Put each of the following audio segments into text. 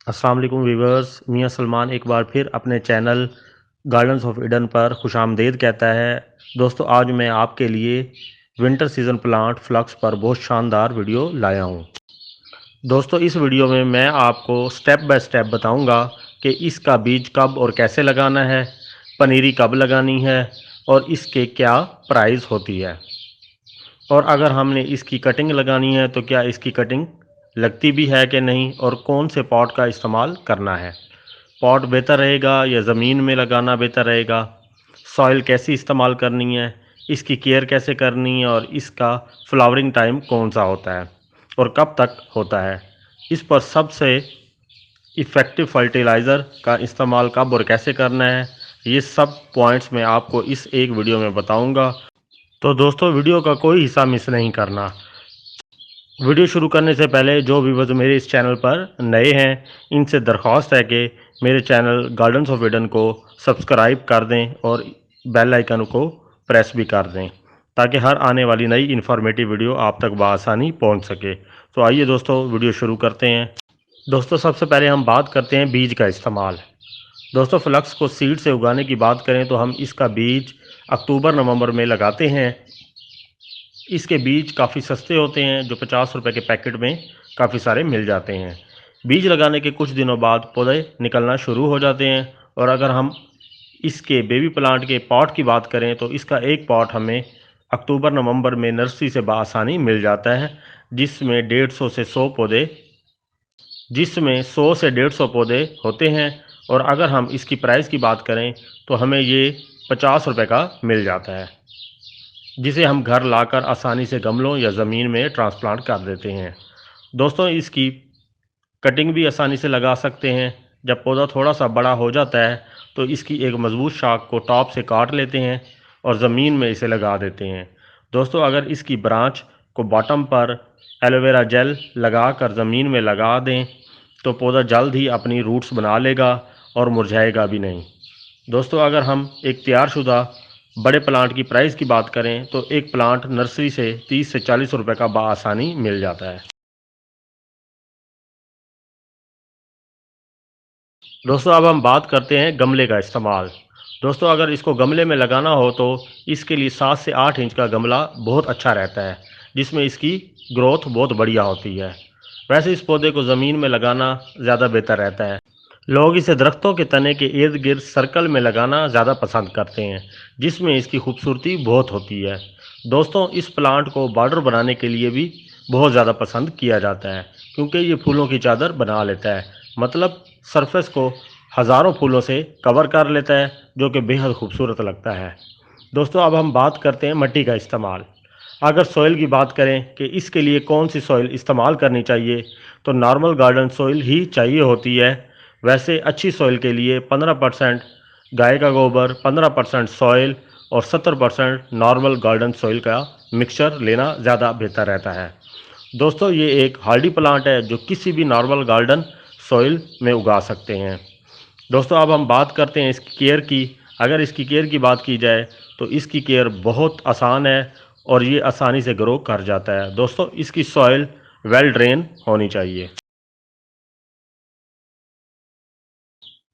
अस्सलाम वालेकुम वीवर्स, मियां सलमान एक बार फिर अपने चैनल गार्डन्स ऑफ ईडन पर खुशामदीद कहता है। दोस्तों, आज मैं आपके लिए विंटर सीज़न प्लांट फ्लक्स पर बहुत शानदार वीडियो लाया हूँ। दोस्तों, इस वीडियो में मैं आपको स्टेप बाय स्टेप बताऊंगा कि इसका बीज कब और कैसे लगाना है, पनीरी कब लगानी है और इसके क्या प्राइस होती है, और अगर हमने इसकी कटिंग लगानी है तो क्या इसकी कटिंग लगती भी है कि नहीं, और कौन से पॉट का इस्तेमाल करना है। पॉट बेहतर रहेगा या ज़मीन में लगाना बेहतर रहेगा, सॉइल कैसी इस्तेमाल करनी है, इसकी केयर कैसे करनी है, और इसका फ्लावरिंग टाइम कौन सा होता है और कब तक होता है, इस पर सबसे इफ़ेक्टिव फर्टिलाइज़र का इस्तेमाल कब और कैसे करना है, ये सब पॉइंट्स मैं आपको इस एक वीडियो में बताऊंगा। तो दोस्तों, वीडियो का कोई हिस्सा मिस नहीं करना। वीडियो शुरू करने से पहले जो व्यूअर्स मेरे इस चैनल पर नए हैं, इनसे दरख्वास्त है कि मेरे चैनल गार्डन्स ऑफ ईडन को सब्सक्राइब कर दें और बेल आइकन को प्रेस भी कर दें, ताकि हर आने वाली नई इन्फॉर्मेटिव वीडियो आप तक बआसानी पहुंच सके। तो आइए दोस्तों, वीडियो शुरू करते हैं। दोस्तों, सबसे पहले हम बात करते हैं बीज का इस्तेमाल। दोस्तों, फ्लक्स को सीड से उगाने की बात करें तो हम इसका बीज अक्टूबर नवंबर में लगाते हैं। इसके बीज काफ़ी सस्ते होते हैं, जो 50 रुपये के पैकेट में काफ़ी सारे मिल जाते हैं। बीज लगाने के कुछ दिनों बाद पौधे निकलना शुरू हो जाते हैं, और अगर हम इसके बेबी प्लांट के पॉट की बात करें तो इसका एक पॉट हमें अक्टूबर नवंबर में नर्सरी से बआसानी मिल जाता है, जिसमें 100 से 150 पौधे होते हैं। और अगर हम इसकी प्राइस की बात करें तो हमें ये 50 रुपये का मिल जाता है, जिसे हम घर लाकर आसानी से गमलों या ज़मीन में ट्रांसप्लांट कर देते हैं। दोस्तों, इसकी कटिंग भी आसानी से लगा सकते हैं। जब पौधा थोड़ा सा बड़ा हो जाता है तो इसकी एक मज़बूत शाख को टॉप से काट लेते हैं और ज़मीन में इसे लगा देते हैं। दोस्तों, अगर इसकी ब्रांच को बॉटम पर एलोवेरा जेल लगा कर ज़मीन में लगा दें तो पौधा जल्द ही अपनी रूट्स बना लेगा और मुरझाएगा भी नहीं। दोस्तों, अगर हम एक तैयारशुदा बड़े प्लांट की प्राइस की बात करें तो एक प्लांट नर्सरी से 30 से 40 रुपए का बआसानी मिल जाता है। दोस्तों, अब हम बात करते हैं गमले का इस्तेमाल। दोस्तों, अगर इसको गमले में लगाना हो तो इसके लिए 7 से 8 इंच का गमला बहुत अच्छा रहता है, जिसमें इसकी ग्रोथ बहुत बढ़िया होती है। वैसे इस पौधे को ज़मीन में लगाना ज़्यादा बेहतर रहता है। लोग इसे दरख्तों के तने के इर्द गिर्द सर्कल में लगाना ज़्यादा पसंद करते हैं, जिसमें इसकी खूबसूरती बहुत होती है। दोस्तों, इस प्लांट को बॉर्डर बनाने के लिए भी बहुत ज़्यादा पसंद किया जाता है, क्योंकि ये फूलों की चादर बना लेता है। मतलब सरफेस को हज़ारों फूलों से कवर कर लेता है, जो कि बेहद खूबसूरत लगता है। दोस्तों, अब हम बात करते हैं मिट्टी का इस्तेमाल। अगर सॉइल की बात करें कि इसके लिए कौन सी सॉइल इस्तेमाल करनी चाहिए, तो नॉर्मल गार्डन सॉइल ही चाहिए होती है। वैसे अच्छी सॉइल के लिए 15% गाय का गोबर, 15% सॉइल और 70% नॉर्मल गार्डन सॉइल का मिक्सचर लेना ज़्यादा बेहतर रहता है। दोस्तों, ये एक हार्डी प्लांट है जो किसी भी नॉर्मल गार्डन सॉइल में उगा सकते हैं। दोस्तों, अब हम बात करते हैं इसकी केयर की। अगर इसकी केयर की बात की जाए तो इसकी केयर बहुत आसान है और ये आसानी से ग्रो कर जाता है। दोस्तों, इसकी सॉइल वेल ड्रेन होनी चाहिए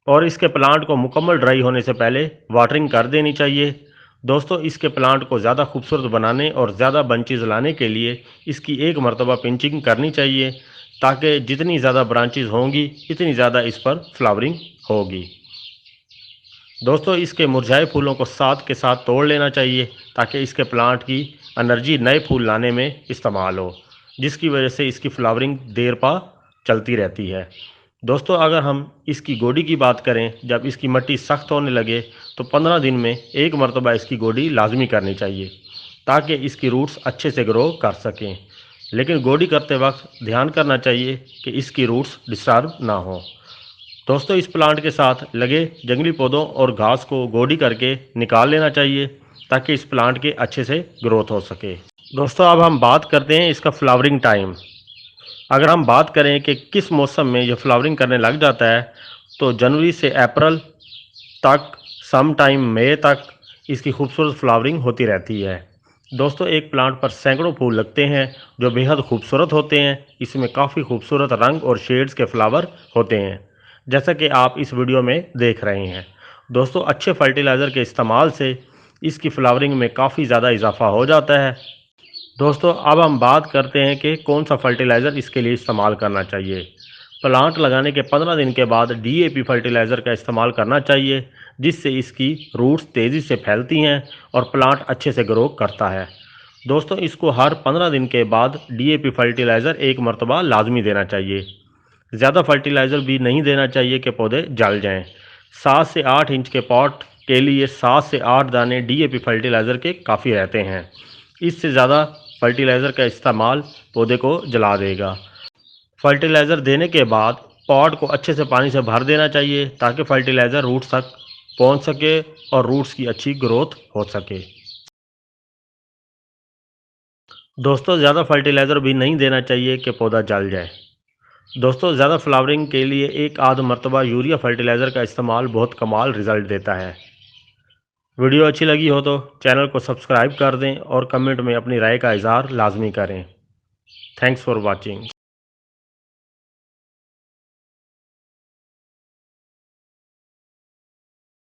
और इसके प्लांट को मुकम्मल ड्राई होने से पहले वाटरिंग कर देनी चाहिए। दोस्तों, इसके प्लांट को ज़्यादा खूबसूरत बनाने और ज़्यादा बंचेज लाने के लिए इसकी एक मरतबा पिंचिंग करनी चाहिए, ताकि जितनी ज़्यादा ब्रांचेज होंगी इतनी ज़्यादा इस पर फ्लावरिंग होगी। दोस्तों, इसके मुरझाए फूलों को साथ के साथ तोड़ लेना चाहिए, ताकि इसके प्लांट की एनर्जी नए फूल लाने में इस्तेमाल हो, जिसकी वजह से इसकी फ्लावरिंग देर पा चलती रहती है। दोस्तों, अगर हम इसकी गोडी की बात करें, जब इसकी मिट्टी सख्त होने लगे तो 15 दिन में एक मरतबा इसकी गोडी लाजमी करनी चाहिए, ताकि इसकी रूट्स अच्छे से ग्रो कर सकें। लेकिन गोडी करते वक्त ध्यान करना चाहिए कि इसकी रूट्स डिस्टर्ब ना हो। दोस्तों, इस प्लांट के साथ लगे जंगली पौधों और घास को गोडी करके निकाल लेना चाहिए, ताकि इस प्लांट के अच्छे से ग्रोथ हो सके। दोस्तों, अब हम बात करते हैं इसका फ्लावरिंग टाइम। अगर हम बात करें कि किस मौसम में यह फ्लावरिंग करने लग जाता है, तो जनवरी से अप्रैल तक, सम टाइम मई तक इसकी खूबसूरत फ्लावरिंग होती रहती है। दोस्तों एक प्लांट पर सैकड़ों फूल लगते हैं जो बेहद खूबसूरत होते हैं। इसमें काफ़ी खूबसूरत रंग और शेड्स के फ्लावर होते हैं, जैसा कि आप इस वीडियो में देख रहे हैं। दोस्तों अच्छे फर्टिलाइज़र के इस्तेमाल से इसकी फ्लावरिंग में काफ़ी ज़्यादा इजाफा हो जाता है। दोस्तों अब हम बात करते हैं कि कौन सा फर्टिलाइज़र इसके लिए इस्तेमाल करना चाहिए। प्लांट लगाने के 15 दिन के बाद डीएपी फर्टिलाइज़र का इस्तेमाल करना चाहिए, जिससे इसकी रूट्स तेज़ी से फैलती हैं और प्लांट अच्छे से ग्रो करता है। दोस्तों इसको हर 15 दिन के बाद डीएपी फर्टिलाइज़र एक मरतबा लाजमी देना चाहिए। ज़्यादा फर्टिलाइज़र भी नहीं देना चाहिए कि पौधे जल जाएं। 7 से 8 इंच के पॉट के लिए 7 से 8 दाने डीएपी फर्टिलाइज़र के काफ़ी रहते हैं। इससे ज़्यादा फर्टिलाइज़र का इस्तेमाल पौधे को जला देगा। फर्टिलाइज़र देने के बाद पॉट को अच्छे से पानी से भर देना चाहिए ताकि फर्टिलाइज़र रूट्स तक पहुंच सके और रूट्स की अच्छी ग्रोथ हो सके। दोस्तों ज़्यादा फर्टिलाइज़र भी नहीं देना चाहिए कि पौधा जल जाए। दोस्तों ज़्यादा फ्लावरिंग के लिए एक आध मरतबा यूरिया फर्टिलाइज़र का इस्तेमाल बहुत कमाल रिज़ल्ट देता है। वीडियो अच्छी लगी हो तो चैनल को सब्सक्राइब कर दें और कमेंट में अपनी राय का इज़हार लाजमी करें। Thanks for watching.